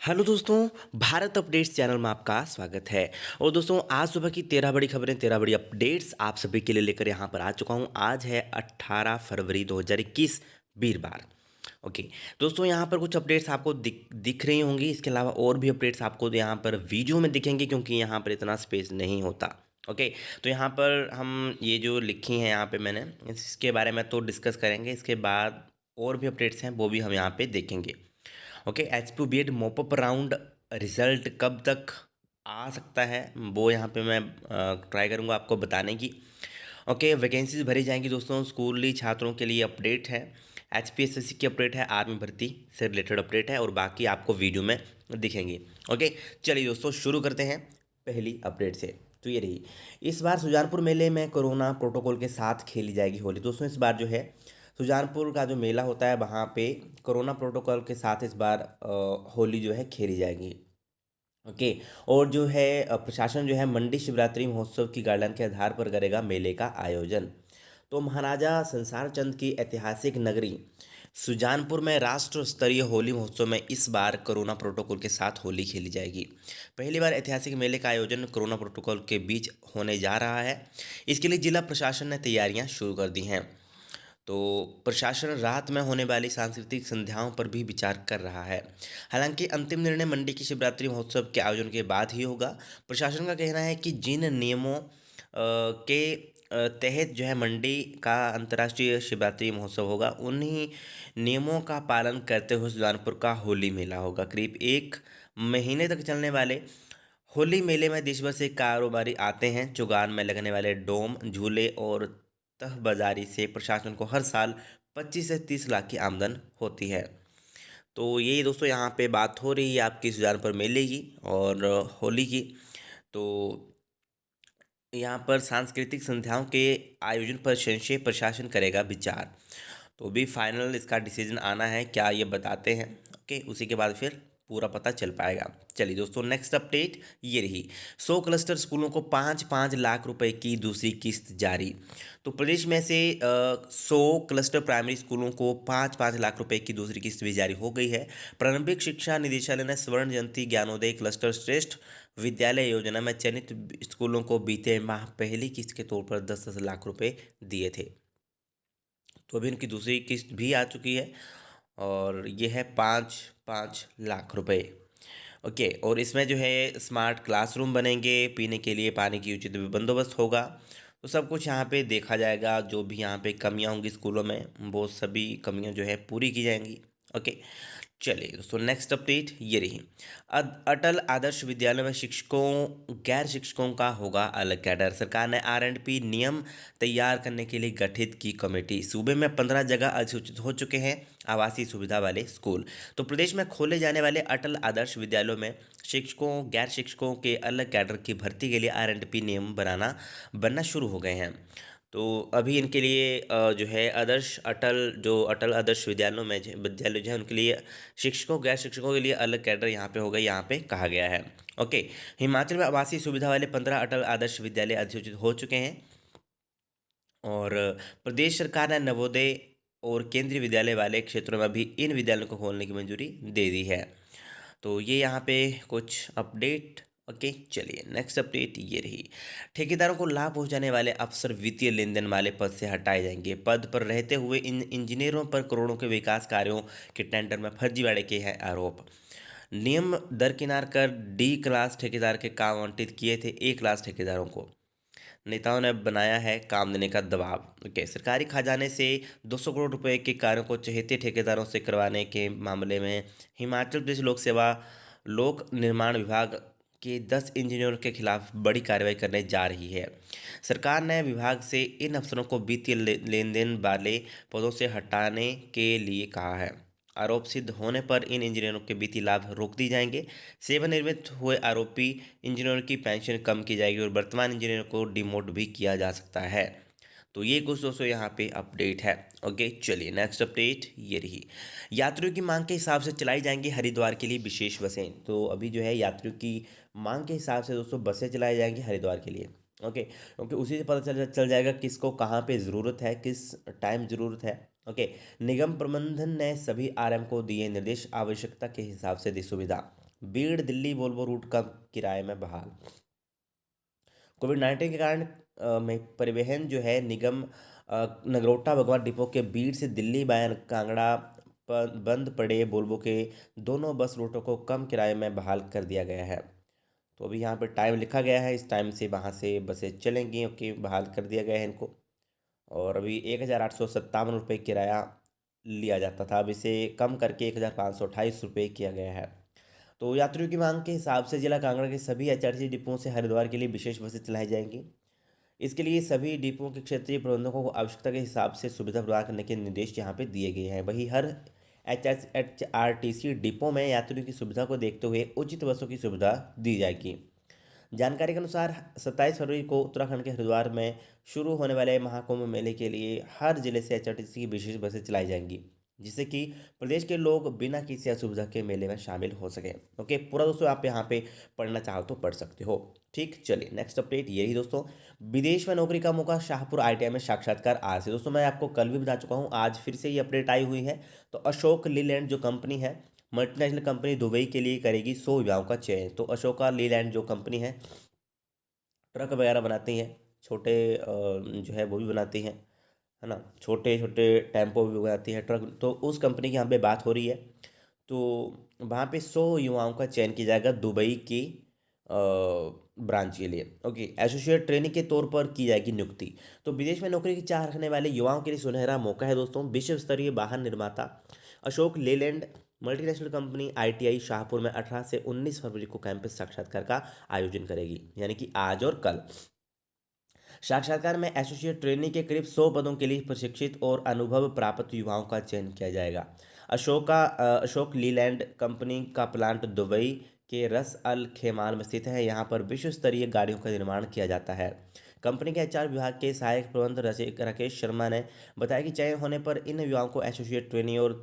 Hello दोस्तों, Bharat updates channel में आपका स्वागत है। और दोस्तों, आज सुबह की 13 बड़ी खबरें, 13 बड़ी अपडेट्स आप सभी के लिए लेकर यहाँ पर आ चुका हूँ। आज है 18 फरवरी 2021, वीरवार। ओके दोस्तों, यहाँ पर कुछ अपडेट्स आपको दिख रही होंगी। इसके अलावा और भी अपडेट्स आपको यहाँ पर वीडियो में दिखेंगे, क्योंकि यहाँ पर इतना स्पेस नहीं होता। ओके, तो यहाँ पर हम ये जो लिखी हैं यहाँ पे मैंने, इसके बारे में तो डिस्कस करेंगे। इसके बाद और भी अपडेट्स हैं, वो भी हम यहाँ पे देखेंगे। Okay, HPU BEd mop up round result कब तक आ सकता है, वो यहाँ पे मैं ट्राई करूँगा आपको बताने की। ओके, वैकेंसीज भरी जाएंगी दोस्तों। स्कूली छात्रों के लिए अपडेट है, एचपीएसएससी की अपडेट है, आर्मी भर्ती से रिलेटेड अपडेट है, और बाकी आपको वीडियो में दिखेंगे। ओके, चलिए दोस्तों शुरू करते हैं पहली अपडेट से। तो ये रही, इस बार सुजानपुर मेले में कोरोना प्रोटोकॉल के साथ खेली जाएगी होली। दोस्तों, इस बार जो है सुजानपुर का जो मेला होता है, वहाँ पे कोरोना प्रोटोकॉल के साथ इस बार होली जो है खेली जाएगी। ओके, और जो है प्रशासन जो है मंडी शिवरात्रि महोत्सव की गाइडलाइन के आधार पर करेगा मेले का आयोजन। तो महाराजा संसार चंद की ऐतिहासिक नगरी सुजानपुर में राष्ट्र स्तरीय होली महोत्सव में इस बार कोरोना प्रोटोकॉल के साथ होली खेली जाएगी। पहली बार ऐतिहासिक मेले का आयोजन कोरोना प्रोटोकॉल के बीच होने जा रहा है। इसके लिए जिला प्रशासन ने तैयारियां शुरू कर दी हैं। तो प्रशासन रात में होने वाली सांस्कृतिक संध्याओं पर भी विचार कर रहा है। हालांकि अंतिम निर्णय मंडी की शिवरात्रि महोत्सव के आयोजन के बाद ही होगा। प्रशासन का कहना है कि जिन नियमों के तहत जो है मंडी का अंतर्राष्ट्रीय शिवरात्रि महोत्सव होगा, उन्हीं नियमों का पालन करते हुए सुजानपुर का होली मेला होगा। करीब 1 महीने तक चलने वाले होली मेले में देश भर से कारोबारी आते हैं। चुगान में लगने वाले डोम, झूले और तहबाजारी से प्रशासन को हर साल 25 से 30 लाख की आमदन होती है। तो ये दोस्तों यहाँ पे बात हो रही है आपकी सुजानपुर मेले की और होली की। तो यहाँ पर सांस्कृतिक संध्याओं के आयोजन पर संशय प्रशासन करेगा विचार। तो भी फाइनल इसका डिसीजन आना है, क्या ये बताते हैं। ओके, उसी के बाद फिर पूरा पता चल पाएगा। चलिए दोस्तों, नेक्स्ट अपडेट ये रही, 100 क्लस्टर स्कूलों को 5-5 लाख रुपए की दूसरी किस्त जारी। तो प्रदेश में से 100 क्लस्टर प्राइमरी स्कूलों को 5-5 लाख रुपए की दूसरी किस्त भी जारी हो गई है। प्रारंभिक शिक्षा निदेशालय ने स्वर्ण जयंती ज्ञानोदय क्लस्टर श्रेष्ठ विद्यालय योजना में चयनित स्कूलों को बीते माह पहली किस्त के तौर पर 10-10 लाख रुपए दिए थे। तो अभी उनकी दूसरी किस्त भी आ चुकी है, और ये है 5-5 लाख रुपए। ओके, और इसमें जो है स्मार्ट क्लासरूम बनेंगे, पीने के लिए पानी की उचित बंदोबस्त होगा। तो सब कुछ यहाँ पे देखा जाएगा। जो भी यहाँ पे कमियाँ होंगी स्कूलों में, वो सभी कमियाँ जो है पूरी की जाएंगी। ओके, चलिए दोस्तों, नेक्स्ट अपडेट ये रही, अटल आदर्श विद्यालय में शिक्षकों गैर शिक्षकों का होगा अलग कैडर। सरकार ने R&P नियम तैयार करने के लिए गठित की कमेटी। सूबे में 15 जगह अधिसूचित हो चुके हैं आवासीय सुविधा वाले स्कूल। तो प्रदेश में खोले जाने वाले अटल आदर्श विद्यालयों में शिक्षकों गैर शिक्षकों के अलग कैडर की भर्ती के लिए R&P नियम बनना शुरू हो गए हैं। तो अभी इनके लिए जो है अटल आदर्श विद्यालय जो है, उनके लिए शिक्षकों गैर शिक्षकों के लिए अलग कैडर यहाँ पे होगा, यहाँ पे कहा गया है। ओके, हिमाचल में आवासीय सुविधा वाले 15 अटल आदर्श विद्यालय अधिसूचित हो चुके हैं, और प्रदेश सरकार ने नवोदय और केंद्रीय विद्यालय वाले क्षेत्रों में भी इन विद्यालयों को खोलने की मंजूरी दे दी है। तो ये यहाँ पे कुछ अपडेट। ओके, चलिए नेक्स्ट अपडेट ये रही, ठेकेदारों को लाभ पहुंचाने वाले अफसर वित्तीय लेन देन वाले पद से हटाए जाएंगे। पद पर रहते हुए इन इंजीनियरों पर करोड़ों के विकास कार्यों के टेंडर में फर्जीवाड़े के हैं आरोप। नियम दरकिनार कर डी क्लास ठेकेदार के काम आवंटित किए थे ए क्लास ठेकेदारों को। नेताओं ने बनाया है काम देने का दबाव। ओके, सरकारी खजाने से 200 करोड़ रुपए के कार्यों को चहेते ठेकेदारों से करवाने के मामले में हिमाचल प्रदेश लोक निर्माण विभाग के 10 इंजीनियरों के खिलाफ बड़ी कार्रवाई करने जा रही है। सरकार ने विभाग से इन अफसरों को वित्तीय लेन देन वाले पदों से हटाने के लिए कहा है। आरोप सिद्ध होने पर इन इंजीनियरों के वित्तीय लाभ रोक दिए जाएंगे। सेवानिवृत्त हुए आरोपी इंजीनियरों की पेंशन कम की जाएगी, और वर्तमान इंजीनियर को डिमोट भी किया जा सकता है। तो ये कुछ दोस्तों यहाँ पे अपडेट है। ओके, चलिए नेक्स्ट अपडेट ये रही, यात्रियों की मांग के हिसाब से चलाई जाएंगी हरिद्वार के लिए विशेष बसें। तो अभी जो है यात्रियों की मांग के हिसाब से दोस्तों बसें चलाई जाएंगी हरिद्वार के लिए। ओके, क्योंकि उसी से पता चल जाएगा किसको कहाँ पे ज़रूरत है, किस टाइम ज़रूरत है। ओके, निगम प्रबंधन ने सभी RM को दिए निर्देश, आवश्यकता के हिसाब से दी सुविधा। बीड़ दिल्ली वोल्वो रूट का किराए में बहाल। कोविड-19 के कारण में परिवहन जो है निगम नगरोटा भगवान डिपो के बीड़ से दिल्ली वाया कांगड़ा बंद पड़े वोल्वो के दोनों बस रूटों को कम किराए में बहाल कर दिया गया है। तो अभी यहाँ पे टाइम लिखा गया है, इस टाइम से वहाँ से बसें चलेंगी। ओके, बहाल कर दिया गया है इनको। और अभी 1,857 रुपये किराया लिया जाता था, अब इसे कम करके 1,528 रुपये किया गया है। तो यात्रियों की मांग के हिसाब से जिला कांगड़ा के सभी एचआरटीसी डिपों से हरिद्वार के लिए विशेष बसें चलाई जाएंगी। इसके लिए सभी डिपों के क्षेत्रीय प्रबंधकों को आवश्यकता के हिसाब से सुविधा प्रदान करने के निर्देश यहाँ पे दिए गए हैं। वहीं हर एचआरटीसी डिपो में यात्रियों की सुविधा को देखते हुए उचित बसों की सुविधा दी जाएगी। जानकारी के अनुसार 27 फरवरी को उत्तराखंड के हरिद्वार में शुरू होने वाले महाकुंभ मेले के लिए हर जिले से एचआरटीसी की विशेष बसें चलाई जाएंगी, जिससे कि प्रदेश के लोग बिना किसी असुविधा के मेले में शामिल हो सकें। ओके, पूरा दोस्तों आप यहाँ पे पढ़ना चाहो तो पढ़ सकते हो। ठीक, चलिए नेक्स्ट अपडेट यही दोस्तों, विदेश में नौकरी का मौका, शाहपुर आईटीआई में साक्षात्कार आज से। दोस्तों मैं आपको कल भी बता चुका हूँ, आज फिर से ये अपडेट आई हुई है। तो अशोक लीलैंड जो कंपनी है, मल्टीनेशनल कंपनी, दुबई के लिए करेगी 100 युवाओं का चयन। तो अशोका लीलैंड जो कंपनी है, ट्रक वगैरह बनाती हैं, छोटे जो है वो भी बनाती हैं, है ना, छोटे छोटे टेम्पो भी बनाती है, ट्रक। तो उस कंपनी की यहाँ पे बात हो रही है। तो वहाँ पे 100 युवाओं का चयन किया जाएगा दुबई की ब्रांच के लिए। ओके, एसोसिएट ट्रेनिंग के तौर पर की जाएगी नियुक्ति। तो विदेश में नौकरी की चाह रखने वाले युवाओं के लिए सुनहरा मौका है दोस्तों। विश्व स्तरीय वाहन निर्माता Ashok Leyland multinational company ITI Shahpur में 18 से 19 फरवरी को कैंपस साक्षात्कार का आयोजन करेगी, यानी कि आज और कल। साक्षात्कार में एसोसिएट ट्रेनिंग के करीब 100 पदों के लिए प्रशिक्षित और अनुभव प्राप्त युवाओं का चयन किया जाएगा। अशोक लीलैंड कंपनी का प्लांट दुबई के रस अल खेमाल में स्थित है। यहाँ पर विश्व स्तरीय गाड़ियों का निर्माण किया जाता है। कंपनी के एचआर विभाग के सहायक प्रबंधक राकेश शर्मा ने बताया कि चयन होने पर इन युवाओं को एसोसिएट ट्रेनी और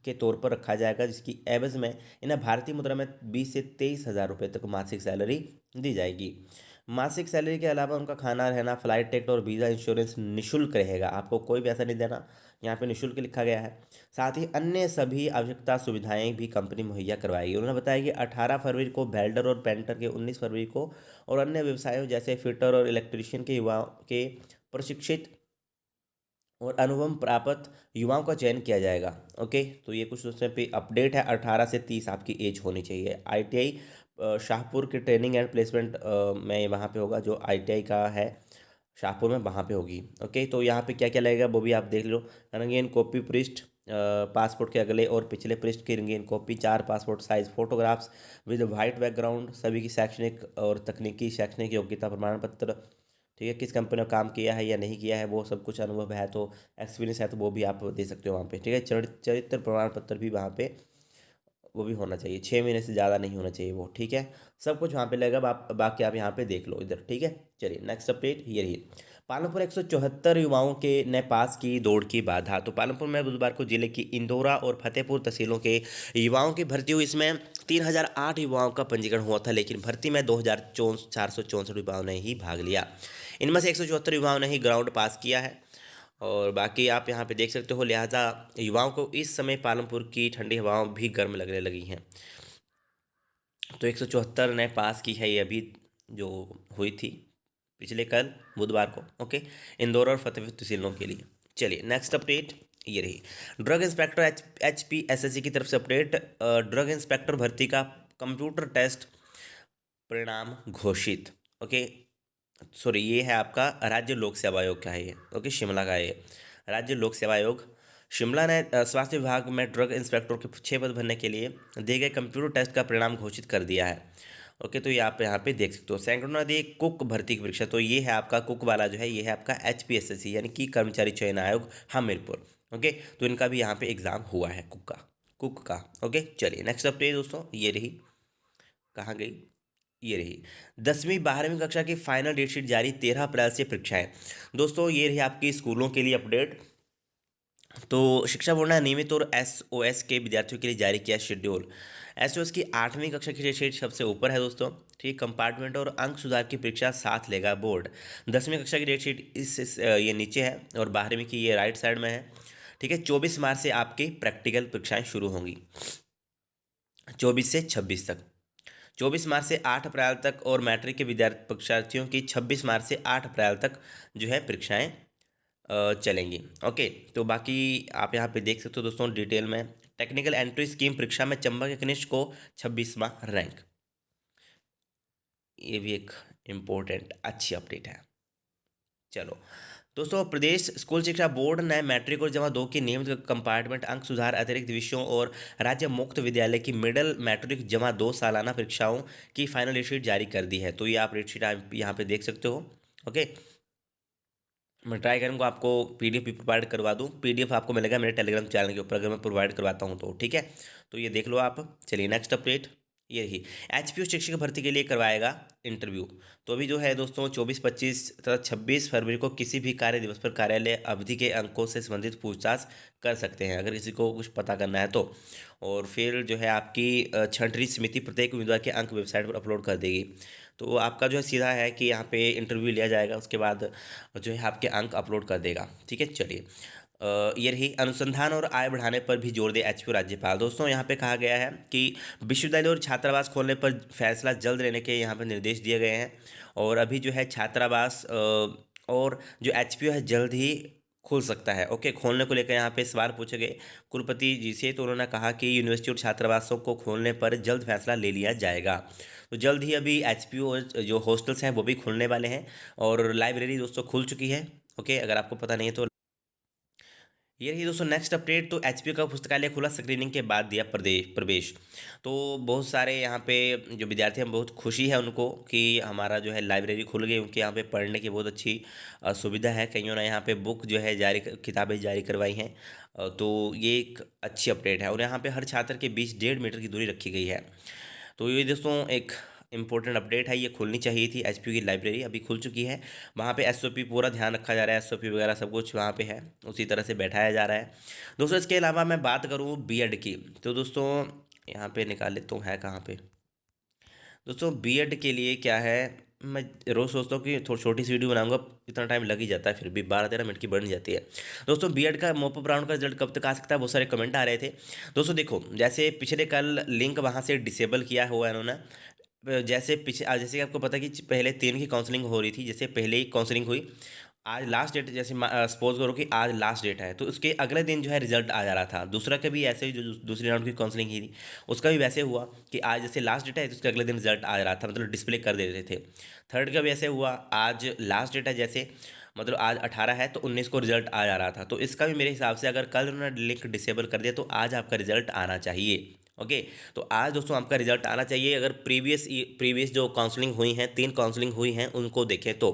के तौर पर रखा जाएगा, जिसकी एवज में इन्हें भारतीय मुद्रा में 20 से 23 हज़ार रुपये तक मासिक सैलरी दी जाएगी। मासिक सैलरी के अलावा उनका खाना, रहना, फ्लाइट टिकट और वीज़ा इंश्योरेंस निःशुल्क रहेगा। आपको कोई पैसा नहीं देना, यहाँ पे निःशुल्क लिखा गया है। साथ ही अन्य सभी आवश्यकता सुविधाएं भी कंपनी मुहैया करवाएगी। उन्होंने बताया कि 18 फरवरी को वेल्डर और पेंटर के, 19 फरवरी को और अन्य व्यवसायों जैसे फिटर और इलेक्ट्रीशियन के युवाओं के प्रशिक्षित और अनुभव प्राप्त युवाओं का चयन किया जाएगा। ओके, तो ये कुछ उसमें पे अपडेट है। 18 से 30 आपकी एज होनी चाहिए। आईटीआई शाहपुर के ट्रेनिंग एंड प्लेसमेंट में वहाँ पे होगा, जो आईटीआई का है शाहपुर में, वहाँ पे होगी। ओके, तो यहाँ पे क्या क्या लगेगा वो भी आप देख लो। रंगीन कॉपी पृष्ठ, पासपोर्ट के अगले और पिछले पृष्ठ की रंगीन copy, 4 passport size photographs with white background, सभी की शैक्षणिक और तकनीकी शैक्षणिक योग्यता प्रमाण पत्र, ठीक है, किस कंपनी में काम किया है या नहीं किया है वो सब कुछ, अनुभव है तो, एक्सपीरियंस है तो वो भी आप दे सकते हो वहाँ पे। ठीक है, चरित्र प्रमाण पत्र भी वहाँ पे वो भी होना चाहिए, 6 महीने से ज़्यादा नहीं होना चाहिए वो। ठीक है, सब कुछ वहाँ पे लगेगा। बाकी आप यहाँ पे देख लो इधर। ठीक है, चलिए नेक्स्ट अपडेट ये रही। पालमपुर 174 युवाओं के ने पास की दौड़ की बाधा। तो पालमपुर में बुधवार को जिले की इंदौरा और फतेहपुर तहसीलों के युवाओं की भर्ती हुई। इसमें 3008 युवाओं का पंजीकरण हुआ था, लेकिन भर्ती में 2464 युवाओं ने ही भाग लिया। इनमें से 174 युवाओं ने ही ग्राउंड पास किया है। और बाकी आप यहाँ पे देख सकते हो, लिहाजा युवाओं को इस समय पालमपुर की ठंडी हवाओं भी गर्म लगने लगी हैं। तो 174 ने पास की है ये अभी जो हुई थी पिछले कल बुधवार को। ओके, इंदौर और फतेहपुर तहसीलों के लिए। चलिए नेक्स्ट अपडेट ये रही। ड्रग इंस्पेक्टर HPSSC की तरफ से अपडेट। ड्रग इंस्पेक्टर भर्ती का कंप्यूटर टेस्ट परिणाम घोषित। ओके, सॉरी, ये है आपका राज्य लोक सेवा आयोग का है ये। ओके, शिमला का है ये, राज्य लोक सेवा आयोग शिमला ने स्वास्थ्य विभाग में ड्रग इंस्पेक्टर के 6 पद भरने के लिए दिए गए कंप्यूटर टेस्ट का परिणाम घोषित कर दिया है। ओके, तो ये आप यहाँ पे देख सकते हो। सैकड़ों ने दी कुक भर्ती की परीक्षा। तो ये है आपका कुक वाला जो है, ये है आपका HPSSC यानी कि कर्मचारी चयन आयोग हमीरपुर। ओके, तो इनका भी यहाँ पे एग्जाम हुआ है कुक का। ओके, चलिए नेक्स्ट अपडेट दोस्तों ये रही। कहाँ गई, ये रही। 10वीं 12वीं कक्षा की फाइनल डेट शीट जारी, 13 अप्रैल से परीक्षाएं। दोस्तों ये रही आपकी स्कूलों के लिए अपडेट। तो शिक्षा बोर्ड ने नियमित और SOS के विद्यार्थियों के लिए जारी किया शेड्यूल। SOS की 8वीं कक्षा की शीट सबसे ऊपर है दोस्तों। ठीक, कंपार्टमेंट और अंक सुधार की परीक्षा साथ लेगा बोर्ड। 10वीं कक्षा की डेट शीट ये नीचे है और 12वीं की ये राइट साइड में है। ठीक है, 24 मार्च से आपकी प्रैक्टिकल परीक्षाएं शुरू होंगी, 24 से 26 तक। 24 मार्च से 8 अप्रैल तक, और मैट्रिक के परीक्षार्थियों की 26 मार्च से 8 अप्रैल तक जो है परीक्षाएं चलेंगी। ओके, तो बाकी आप यहाँ पे देख सकते हो दोस्तों डिटेल में। टेक्निकल एंट्री स्कीम परीक्षा में चंबा के कनिष्ठ को 26वां रैंक। ये भी एक इम्पोर्टेंट अच्छी अपडेट है। चलो दोस्तों, प्रदेश स्कूल शिक्षा बोर्ड ने मैट्रिक और जमा 2 की नियमित कंपार्टमेंट अंक सुधार अतिरिक्त विषयों और राज्य मुक्त विद्यालय की मिडिल मैट्रिक जमा 2 सालाना परीक्षाओं की फाइनल रेट शीट जारी कर दी है। तो ये आप रेट शीट आप यहाँ पे देख सकते हो। ओके, मैं ट्राई करूँगा आपको पीडीएफ भी प्रोवाइड करवा दूँ। पीडीएफ आपको मिलेगा मेरे टेलीग्राम चैनल के ऊपर, अगर मैं प्रोवाइड करवाता हूँ तो ठीक है। तो ये देख लो आप। चलिए नेक्स्ट अपडेट ये रही, एचपीयू शिक्षक भर्ती के लिए करवाएगा इंटरव्यू। तो अभी जो है दोस्तों 24, 25 तथा 26 फरवरी को किसी भी कार्य दिवस पर कार्यालय अवधि के अंकों से संबंधित पूछताछ कर सकते हैं, अगर किसी को कुछ पता करना है तो। और फिर जो है आपकी छंटरी समिति प्रत्येक उम्मीदवार के अंक वेबसाइट पर अपलोड कर देगी। तो आपका जो है सीधा है कि यहाँ पे इंटरव्यू लिया जाएगा, उसके बाद जो है आपके अंक अपलोड कर देगा। ठीक है, चलिए ये रही, अनुसंधान और आय बढ़ाने पर भी जोर दे एचपीयू राज्यपाल। दोस्तों यहाँ पे कहा गया है कि विश्वविद्यालय और छात्रावास खोलने पर फैसला जल्द लेने के यहाँ पे निर्देश दिए गए हैं। और अभी जो है छात्रावास और जो एचपीयू है जल्द ही खुल सकता है। ओके, खोलने को लेकर यहाँ पे सवाल पूछे गए कुलपति जी से, तो उन्होंने कहा कि यूनिवर्सिटी और छात्रावासों को खोलने पर जल्द फैसला ले लिया जाएगा। तो जल्द ही अभी एचपीयू और जो हॉस्टल्स हैं वो भी खुलने वाले हैं, और लाइब्रेरी दोस्तों खुल चुकी है। ओके, अगर आपको पता नहीं है तो ये रही दोस्तों नेक्स्ट अपडेट। तो एचपीयू का पुस्तकालय खुला, स्क्रीनिंग के बाद दिया प्रवेश। तो बहुत सारे यहाँ पे जो विद्यार्थी हैं बहुत खुशी है उनको कि हमारा जो है लाइब्रेरी खुल गई, उनके यहाँ पे पढ़ने की बहुत अच्छी सुविधा है। कईयों ने यहाँ पे बुक जो है किताबें जारी करवाई हैं। तो ये एक अच्छी अपडेट है, और यहाँ पे हर छात्र के बीच 1.5 मीटर की दूरी रखी गई है। तो ये दोस्तों एक इंपॉर्टेंट अपडेट है, ये खुलनी चाहिए थी। एचपीयू की लाइब्रेरी अभी खुल चुकी है, वहाँ पे एसओपी पूरा ध्यान रखा जा रहा है, एसओपी वगैरह सब कुछ वहाँ पे है, उसी तरह से बैठाया जा रहा है। दोस्तों इसके अलावा मैं बात करूँ बीएड की, तो दोस्तों यहाँ पे निकाल लेता हूँ, है कहाँ पे दोस्तों बीएड के लिए क्या है। मैं रोज़ सोचता हूँ कि थोड़ी छोटी सी वीडियो बनाऊंगा, इतना टाइम लग ही जाता है, फिर भी 12-13 मिनट की बन जाती है। दोस्तों बीएड का मॉपअप राउंड का रिजल्ट कब तक आ सकता है, बहुत सारे कमेंट आ रहे थे। दोस्तों देखो, जैसे पिछले कल लिंक वहाँ से डिसेबल किया हुआ है इन्होंने। जैसे कि आपको पता है कि पहले 3 की काउंसलिंग हो रही थी, जैसे पहले ही काउंसलिंग हुई, आज लास्ट डेट, जैसे सपोज करो कि आज लास्ट डेट है, तो उसके अगले दिन जो है रिजल्ट आ जा रहा था। दूसरा का भी ऐसे ही, जो दूसरी राउंड की काउंसलिंग की थी उसका भी वैसे हुआ कि आज जैसे लास्ट डेट है तो उसके अगले दिन रिजल्ट आ रहा था, मतलब डिस्प्ले कर दे रहे थे। थर्ड का भी ऐसे हुआ, आज लास्ट डेट है जैसे, मतलब आज 18 है तो 19 को रिजल्ट आ जा रहा था। तो इसका भी मेरे हिसाब से अगर कल उन्होंने लिंक डिसेबल कर दिया तो आज आपका रिजल्ट आना चाहिए। ओके, तो आज दोस्तों आपका रिजल्ट आना चाहिए। अगर प्रीवियस जो काउंसलिंग हुई हैं, 3 काउंसलिंग हुई हैं, उनको देखें तो,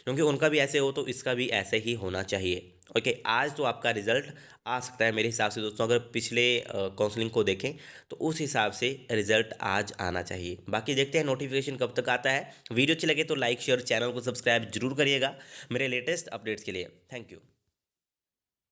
क्योंकि उनका भी ऐसे हो तो इसका भी ऐसे ही होना चाहिए। ओके, आज तो आपका रिजल्ट आ सकता है मेरे हिसाब से दोस्तों। अगर पिछले काउंसलिंग को देखें तो उस हिसाब से रिजल्ट आज आना चाहिए। बाकी देखते हैं नोटिफिकेशन कब तक आता है। वीडियो अच्छी लगे तो लाइक शेयर, चैनल को सब्सक्राइब जरूर करिएगा मेरे लेटेस्ट अपडेट्स के लिए। Thank you.